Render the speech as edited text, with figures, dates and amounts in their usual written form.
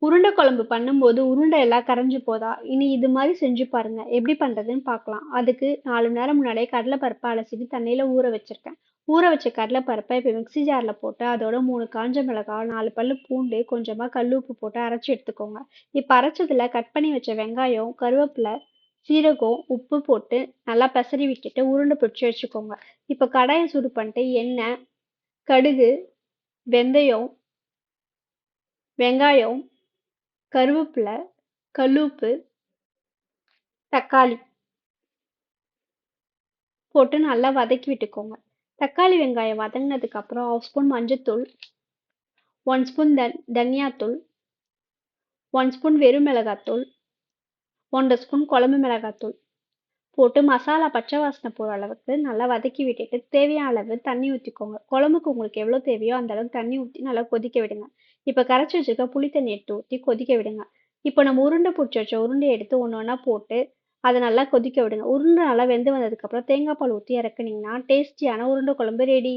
உருண்டை குழம்பு பண்ணும்போது உருண்டை எல்லாம் கரைஞ்சு போதா? இனி இது மாதிரி செஞ்சு பாருங்க. எப்படி பண்றதுன்னு பார்க்கலாம். அதுக்கு 4 மணி நேரம் முன்னாடியே கடலைப்பருப்பை அலசிட்டு தண்ணியில ஊற வச்சிருக்கேன். ஊற வச்ச கடலைப்பருப்பை இப்போ மிக்ஸி ஜார்ல போட்டு அதோட 3 காஞ்ச மிளகாய், 4 பல்லு பூண்டு, கொஞ்சமா கல் உப்பு போட்டு அரைச்சு எடுத்துக்கோங்க. இப்போ அரைச்சதுல கட் பண்ணி வச்ச வெங்காயம், கருவேப்பிலை, சீரகம், உப்பு போட்டு நல்லா பெசறி விட்டுட்டு உருண்டை பிடிச்சி வச்சுக்கோங்க. இப்போ கடாயை சூடு பண்ணிட்டு எண்ணெய், கடுகு, வெந்தயம், வெங்காயம், கருவேப்பிலை, கல்லுப்பு, தக்காளி போட்டு நல்லா வதக்கி விட்டுக்கோங்க. தக்காளி வெங்காயம் வதங்கினதுக்கு அப்புறம் 1 ஸ்பூன் மஞ்சத்தூள், 1 ஸ்பூன் தனியாத்தூள், 1 ஸ்பூன் வெறும் மிளகாத்தூள், 1 ஸ்பூன் குழம்பு மிளகாத்தூள் போட்டு மசாலா பச்சை வாசனை போகிற அளவுக்கு நல்லா வதக்கி விட்டுட்டு தேவையான அளவு தண்ணி ஊற்றிக்கோங்க. குழம்புக்கு உங்களுக்கு எவ்வளோ தேவையோ அந்த அளவுக்கு தண்ணி ஊற்றி நல்லா கொதிக்க விடுங்க. இப்போ கரைச்சி வச்சிருக்க புளி தண்ணி எடுத்து ஊற்றி கொதிக்க விடுங்க. இப்போ நம்ம உருண்டை பிடிச்சி வச்ச உருண்டையை எடுத்து ஒன்று ஒன்றா போட்டு அதை நல்லா கொதிக்க விடுங்க. உருண்டை நல்லா வெந்து வந்ததுக்கப்புறம் தேங்காய் பால் ஊற்றி இறக்குனீங்கன்னா டேஸ்டியான உருண்டை குழம்பு ரெடி.